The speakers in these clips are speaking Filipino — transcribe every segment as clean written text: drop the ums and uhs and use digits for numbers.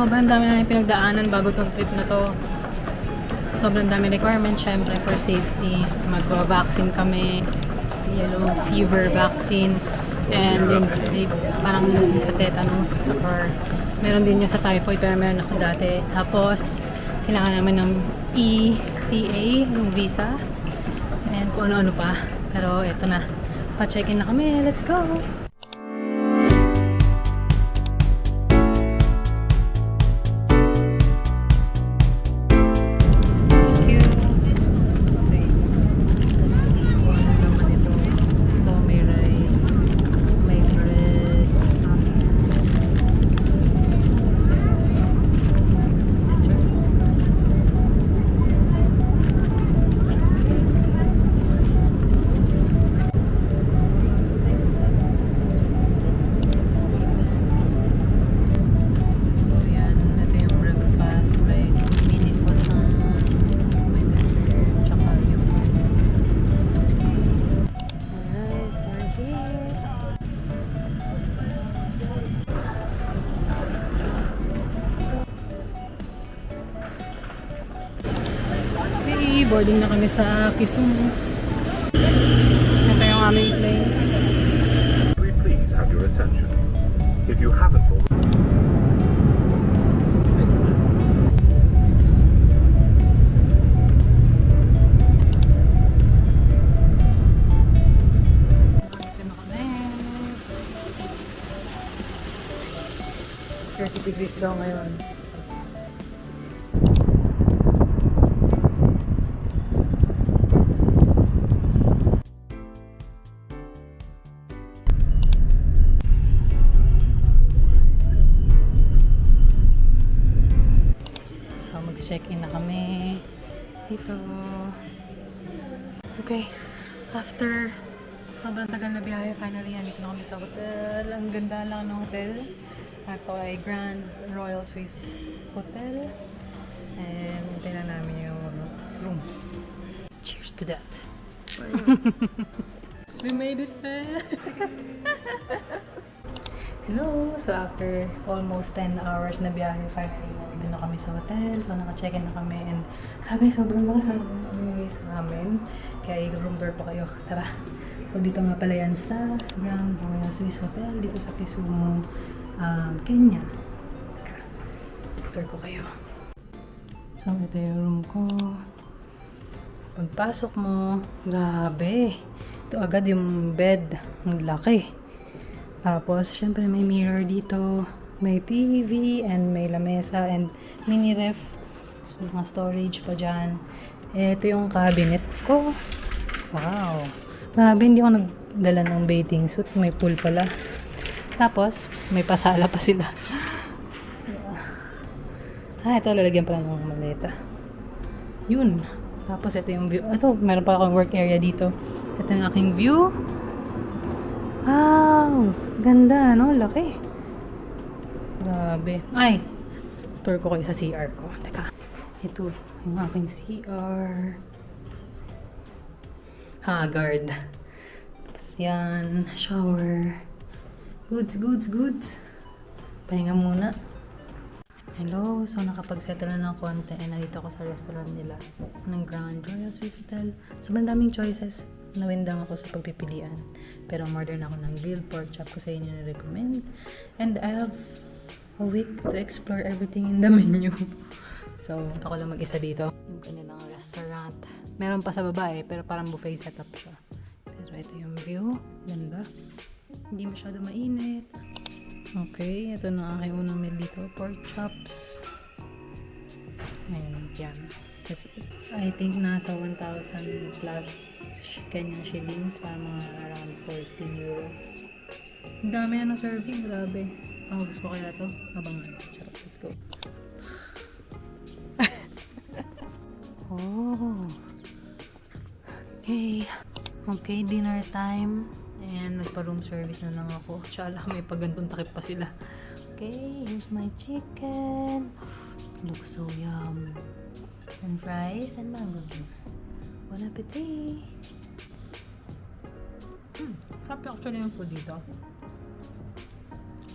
sobrang dami namin pinagdaanan bago tong trip na to. Sobrang dami requirements, syempre, for safety. Mag-vaccine kami, yellow fever vaccine, and then parang sa tetanus, or meron din yung sa typhoid, pero meron ako dati. Tapos, kailangan namin ng ETA, yung visa, and kung ano-ano pa. Pero eto na, pa-check-in na kami. Let's go! Boarding na kami sa Kisumu. Ito yung aming plane. Please have your attention. If you haven't already... Ito na kami. 30 degrees daw ngayon. Check-in na kami dito. Okay, after sobrang tagal na biyahe, finally andito na kami sa hotel. Ang ganda lang ng hotel. Ito ay Grand Royal Swiss Hotel, and tingnan namin yung room. Cheers to that. We made it, man. Hello! So after almost 10 hours na biyahe, finally dito na kami sa hotel. So naka-check-in na kami, and sabi, sobrang mga namimigay sa amin. Kaya i-room tour po kayo. Tara! So dito nga pala yan sa Grand Royal Swiss Hotel, dito sa Kisumu, Kenya. Tara, tour ko kayo. So ito yung room ko. Pagpasok mo, grabe! Ito agad yung bed. Ang laki. Tapos, syempre may mirror dito, may TV, and may lamesa, and mini ref. So, mga storage pa dyan. Ito yung cabinet ko. Wow! Grabe, hindi ako nagdala ng bathing suit. May pool pala. Tapos, may pasala pa sila. Ito, lalagyan pala ng maleta. Yun. Tapos, ito yung view. Ito, meron pa akong work area dito. Ito yung aking view. Wow! Ganda, no? Laki. Grabe. Ay! Tour ko kayo sa CR ko. Teka. Ito, yung aking CR. Haggard. Tapos yan. Shower. Goods. Pahinga muna. Hello. So, nakapag-settle na ng konti. And nandito ako sa restaurant nila ng Grand Royal Swiss Hotel. Sobrang daming choices. Nawindang ako sa pagpipilian. Pero order na ako ng grilled pork chop ko sa inyo na-recommend. And I have a week to explore everything in the menu. So, ako lang mag-isa dito. Yung kanilang restaurant. Meron pa sa baba pero parang buffet setup siya. Pero ito yung view. Ganda. Hindi masyado mainit. Okay, ito na aking unang meal dito. Pork chops. Ayun, yan. That's it. I think nasa 1,000 plus Kenyan shillings, para mga around 14 euros. Ang dami na ng serving, grabe. Ang gusto ko kaya to, abangan. Charot, let's go. Oh. Okay, dinner time. And nagpa-room service na lang ako. Shala, may pagantong takip pa sila. Okay, here's my chicken. Looks so yum. And fries and mango juice. Bon appetit! Sarap actually yung food dito.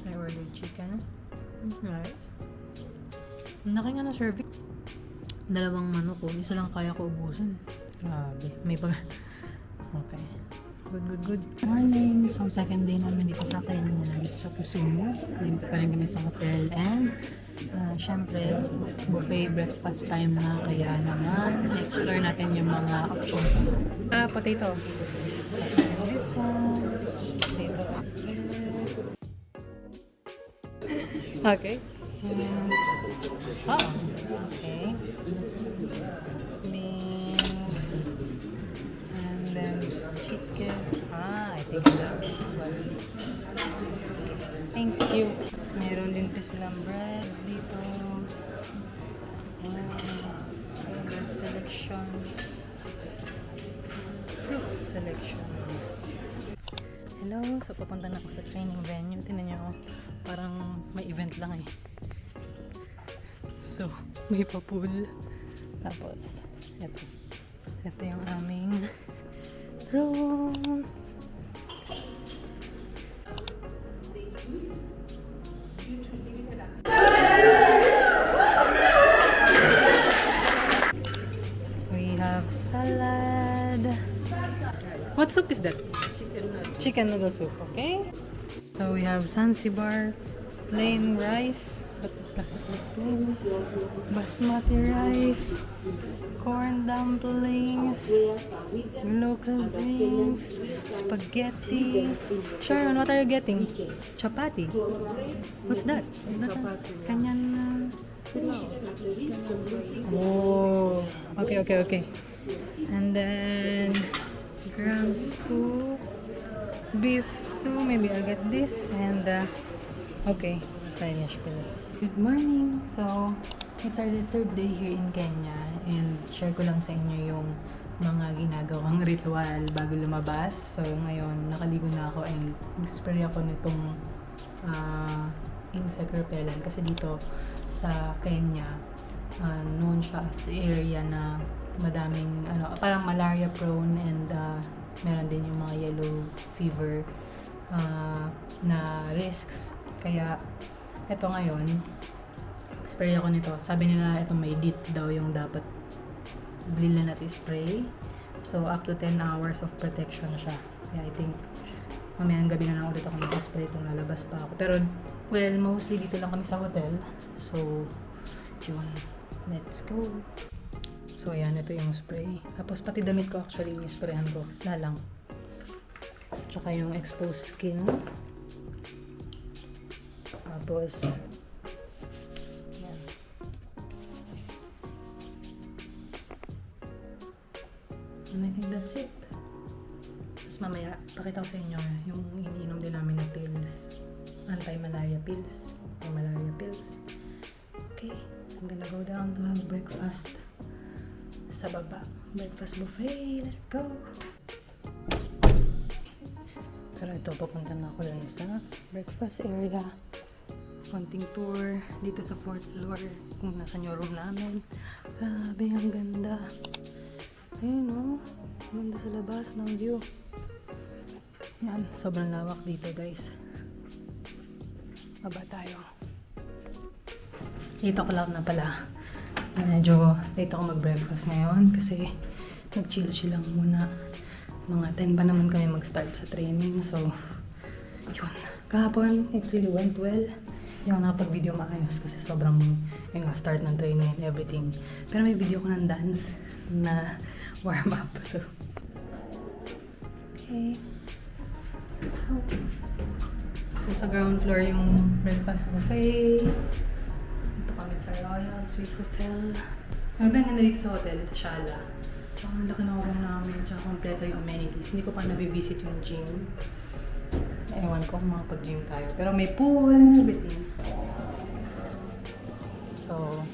I ordered chicken. It's nice. Laki nga na serving. Dalawang manok ko. Isa lang kaya ko ubusin. Grabe. May pag... Okay. Good. Morning! So, second day namin dito sa akin. Dito sa Kusumo. Dito pa rin kami sa hotel. And, syempre, buffet breakfast time na. Kaya naman, explore natin yung mga options. Potato. This one. Potato is good. Okay. Okay. Beans. And then chicken. I think that's one. Thank you. Meron din pa silang bread dito. And bread selection. Fruit selection. Hello, so papunta na ako sa training venue. Tingnan niyo, parang may event lang eh. So, may pa-pool. Tapos, ito yung aming room. We have salad. What soup is that? Chicken noodle soup, okay? So we have Zanzibar plain rice. Plain basmati rice, corn dumplings, local beans, spaghetti. Sharon, what are you getting? Chapati. What's that? Is that Kanyan? Oh, okay. And then gram stew, beef stew. Maybe I'll get this. And okay, Spanish pala. Good morning! So, it's our third day here in Kenya and share ko lang sa inyo yung mga ginagawang ritual bago lumabas. So, ngayon, nakaligo na ako and nag-spray ako nitong insect repellent kasi dito sa Kenya, known siya as area na madaming, parang malaria prone and meron din yung mga yellow fever na risks. Kaya, eto ngayon, spray ako nito. Sabi nila, ito may DEET daw yung dapat bilhin natin spray. So, up to 10 hours of protection siya. Kaya I think, mamayang gabi na lang ulit ako mag-spray kung lalabas pa ako. Pero, well, mostly dito lang kami sa hotel. So, yun. Let's go. So, ayan, ito yung spray. Tapos, pati damit ko actually, sprayan ko. Lalang. Tsaka yung exposed skin. Tapos, yan. And I think that's it. Tapos mamaya, pakita ko sa inyo yung iniinom din namin na pills. Anti-malaria pills. Anti-malaria pills. Okay, I'm gonna go down to have breakfast sa baba. Breakfast buffet. Let's go! Pero ito, papunta na ako lang sa breakfast area. Konting tour dito sa 4th floor kung nasan yung room namin. Grabe, ang ganda. Ayun o, ganda sa labas ng view. Yan, sobrang lawak dito guys. Baba tayo. Dito ko lang na pala. Medyo late ako mag-breakfast ngayon kasi nag-chill lang muna. Mga 10 pa naman kami mag-start sa training. So, yun. Kahapon, it really went well. Hindi ako nakapag-video maayos kasi sobrang yung start ng training and everything. Pero may video ko ng dance na warm-up. So, okay. So, sa ground floor yung breakfast buffet. Ito kami sa Royal Swiss Hotel. May ba ganda dito sa hotel? Shala. Tsaka ang laki ng room namin. Tsaka kompleto yung amenities. Hindi ko pa nabivisit yung gym. Ewan ko kung makapag-gym tayo. Pero may pool and everything. So,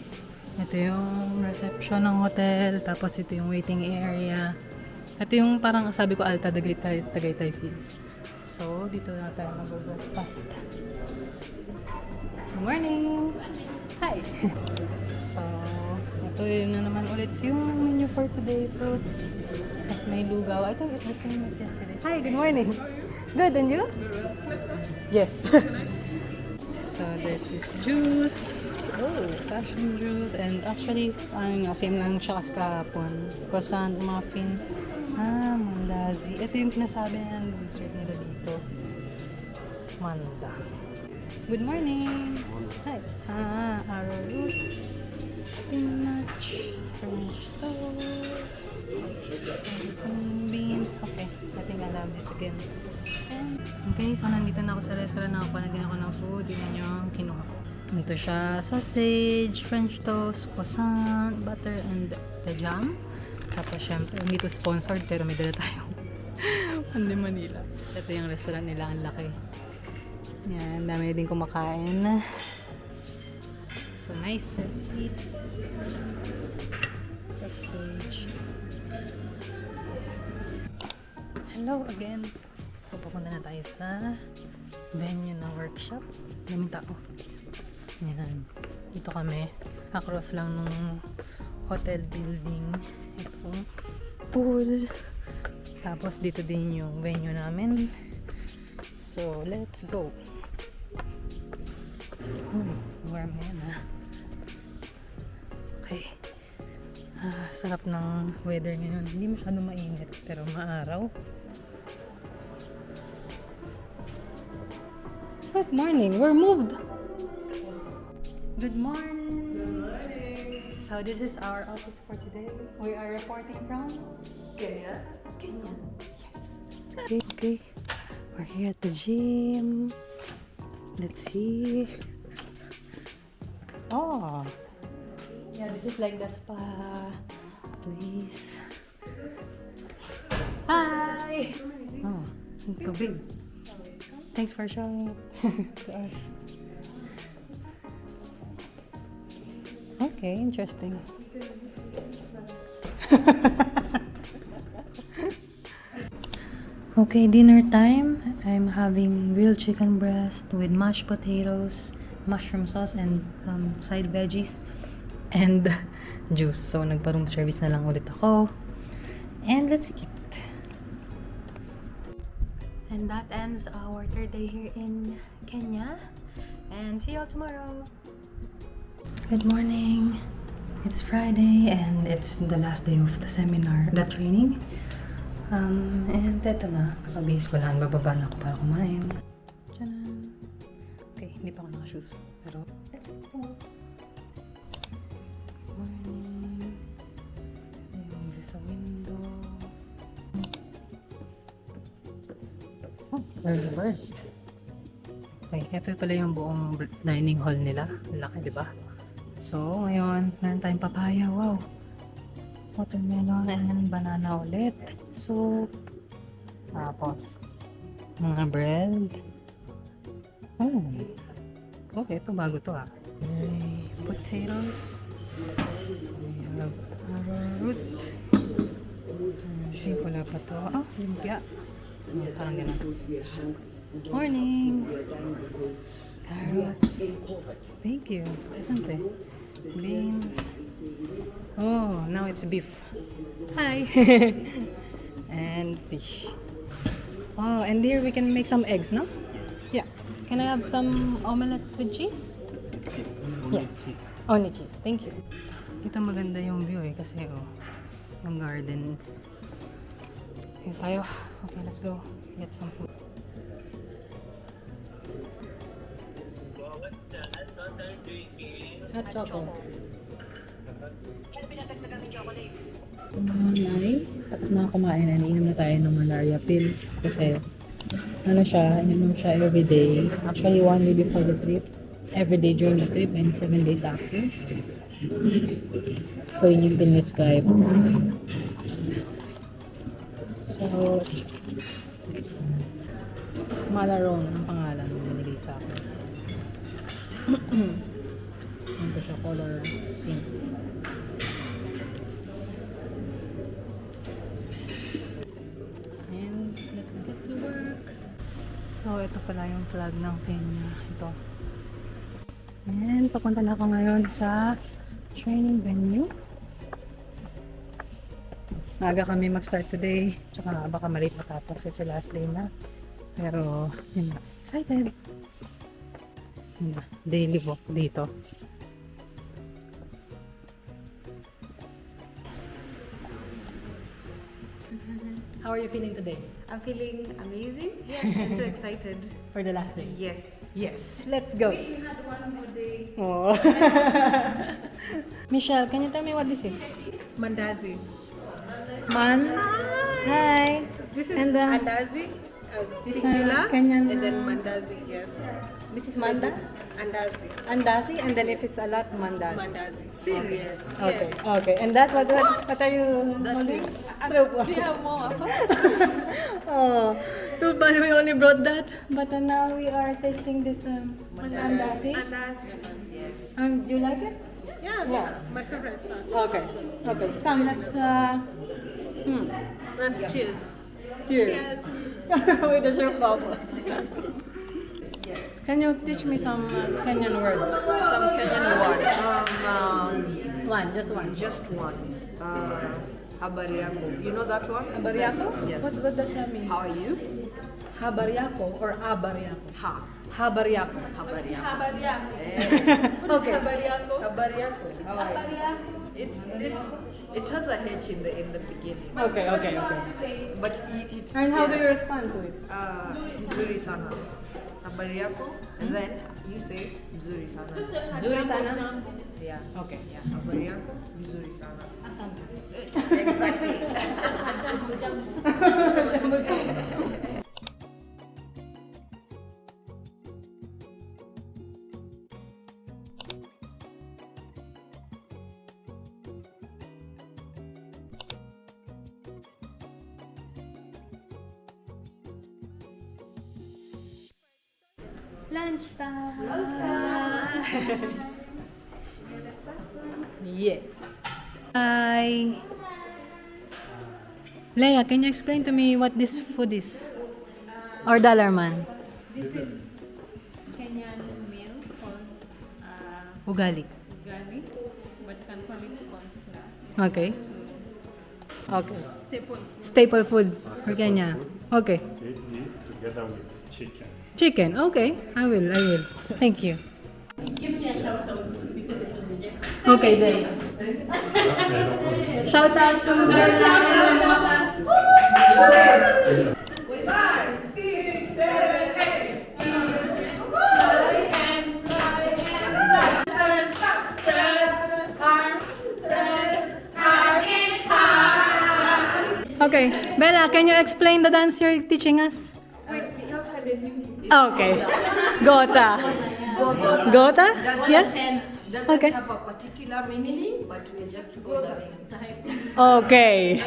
ito yung reception ng hotel. Tapos ito yung waiting area. Ito yung parang sabi ko Alta Tagaytay Fields. So, dito na tayo mag-breakfast. Good morning! Hi! So, ito yun na naman ulit yung menu for today. Fruits. Tapos may lugaw. I think it's the same as yesterday. Hi! Good morning! Good, and you? Yes. So, there's this juice. Oh, passion juice. And actually, ano nga, same lang siya kasi kahapon. Croissant, muffin. Mandazi. Ito yung sinasabi ng dessert nila dito. Manda. Good morning! Hi! Arrowroot. Spinach. French toast. Beans. Okay, I think I love this again. Okay, so nandito na ako sa restaurant. Nakakuha na din ako ng food. Tingnan nyo, kinuha ko. Ito siya, sausage, French toast, croissant, butter, and the jam. Tapos syempre, hindi to sponsored pero may dala tayong Pandi Manila. Ito yung restaurant nila, ang laki. Yan, dami din kumakain. So nice. Let's eat. Sausage. Hello again. So pupunta na tayo sa venue ng workshop. Daming tao. Yan. Dito kami. Across lang nung hotel building. Itong pool. Tapos dito din yung venue namin. So, let's go. Warm yan Okay. Sarap ng weather ngayon. Hindi masyado mainit, pero maaraw. Good morning. We're moved. Good morning. Good morning. So this is our office for today. We are reporting from Kenya. Kenya. Yes. Okay. We're here at the gym. Let's see. Oh. Yeah, this is like the spa place. Hi. Oh, it's so big. Thanks for showing it to us. Okay, interesting. Okay, dinner time. I'm having grilled chicken breast with mashed potatoes, mushroom sauce, and some side veggies, and juice. So, nagpa-room service na lang ulit ako. And let's eat. And that ends our third day here in Kenya. And see you all tomorrow. Good morning. It's Friday and it's the last day of the seminar, the training. And eto na, kakabase ko lang, bababa na ako para kumain. Tchanan! Okay, hindi pa ako naka-shoes. Pero, let's go! Morning. Yung view sa window. Oh, early bird. Okay, ito pala yung buong dining hall nila. Laki, di ba? So, ngayon, meron tayong papaya. Wow! Watermelon and banana ulit. Soup. Tapos, mga bread. Oh. Okay, ito bago to ah. Okay, potatoes. We have arrowroot. Hindi wala pa to. Oh, lumpia. Oh, parang ganun. Morning! Carrots. Thank you. Isn't it? Beans. Oh, now it's beef. Hi! And fish. Oh, and here we can make some eggs, no? Yeah. Can I have some omelette with cheese? Cheese. Yes. Only cheese. Thank you. Ito maganda yung view eh, kasi oh, yung garden. Okay tayo. Okay, let's go. Get some food. Hot chocolate. Nay, tapos na kumain na, iniinom na tayo ng malaria pills kasi ano siya, ininom siya everyday. Actually, 1 day before the trip, everyday during the trip, and 7 days after. So, yun yung pinescribe. So, Malaron ang pangalan ng binigay sa akin. Ito siya, color pink. And let's get to work. So, ito pala yung flag ng Kenya. Ito. And papunta na ako ngayon sa training venue. Maaga kami mag-start today. Tsaka baka malate matapos kasi last day na. Pero, yun na. Excited! Yun na. Daily walk dito. How are you feeling today? I'm feeling amazing. Yes, I'm so excited. For the last day? Yes. Yes. Let's go. Wish we had one more day. Oh. Michelle, can you tell me what this is? Mandazi. Man. Hi. This is And Andazi, this singular, Kenyan, and then Mandazi, yes. This is Manda? Andazi. Andasi, and then if it's a lot, mandasi. Mandazi. Serious. Okay, Yes. okay. And that, what are you holding? Do you have more of us? Oh, too bad we only brought that. But now we are tasting this mandasi. Yes. Do you like it? Yeah, Yeah. my favorite song. Okay, okay. Come, let's Let's cheers. cheers. With the shrimp papa. Can you teach me some Kenyan word? Some Kenyan word. One, just one. Just one. Habari yako. You know that one? Habariako? Yes. What does that mean? How are you? Habariako or abariako? Ha. Habariako. Habari yako. Okay. Habari yako. How are you? It has a H in the beginning. Okay, okay, okay. But it's And how do you respond to it? Mzuri sana. Habari yako. And then you say mzuri sana. Zuri sana? Yeah. Okay. Yeah. Habari yako. Mzuri sana. Asante. Exactly. Lunch time! Yes. Hi. Leia, can you explain to me what this food is? Or dollar man? This is Kenyan meal called Ugali. ugali, but you can call it corn flour. Okay. Okay. Staple food. Staple food for Kenya. Okay. It is together with chicken. Chicken. Okay. I will. Thank you. Give me a shout out before they do the day. Okay then. Shout out to Okay, Bella, can you explain the dance you're teaching us? Wait, we have had a music. Okay. Gota. Gota? Yes? Doesn't Okay. have a particular meaning, but we're just together. Okay.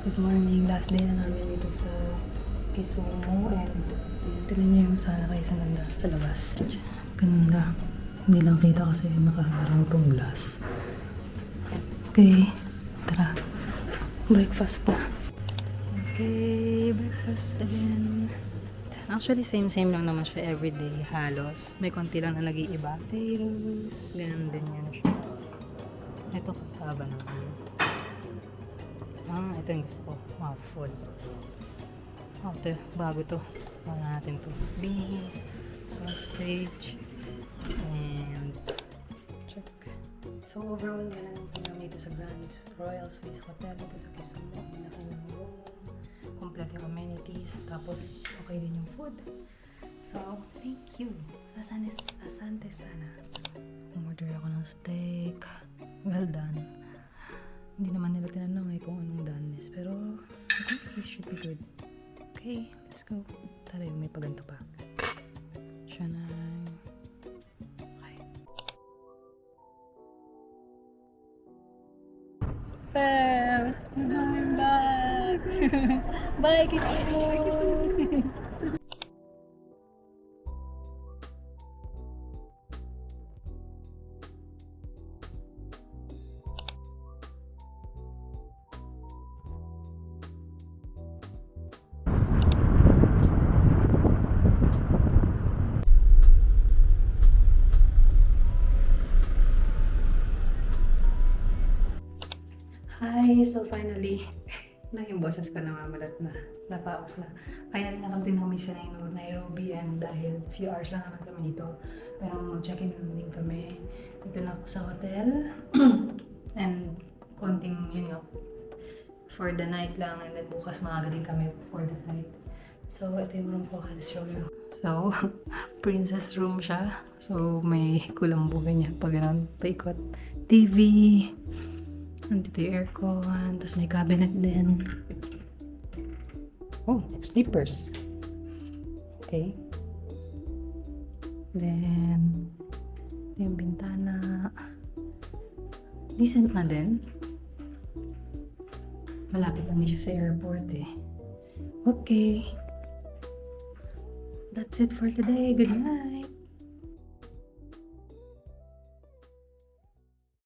Good morning. Last day na namin dito sa Kisumu and tignan niyo yung sana kayo sa ganda sa labas. Ganda. Hindi lang kita kasi nakaharang tong glass. Okay. Tara. Breakfast na. Okay. Breakfast again. Actually, same lang naman siya everyday. Halos. May konti lang na nag-iiba. Potatoes. Ganun din yan siya. Ito kasaba naman. Ito yung gusto ko. Waffle. Ito, bago to. Bago natin to. Beans, sausage, and check. So, overall, yan ang namin dito sa Grand Royal Swiss Hotel dito sa Kisumu. Ang nakuha room. Complete yung amenities. Tapos, okay din yung food. So, thank you. Asante sana. Umorder ako ng steak. Well done. Hindi naman nila tinanong kung anong doneness. Pero, I think this should be good. Okay, let's go. Tara yung may paganto pa. Siya na. Okay. Fam! I'm back! Bye, Kisumu! Hi! So finally, na yung boses ko namamalat na. Napaos na. Finally, nakarating na kami sa Nairobi and dahil few hours lang naman kami dito. Pero mag-check-in lang din kami. Dito na ako sa hotel. And konting, yun nga, for the night lang. And then bukas maaga din kami for the flight. So, ito yung room ko. I'll show you. So, princess room siya. So, may kulambo ganyan pag ganun, paikot. TV. Nandito yung aircon. Tapos may cabinet din. Oh, sleepers. Okay. Then, ito yung bintana. Decent na din. Malapit lang din siya sa airport eh. Okay. That's it for today. Good night.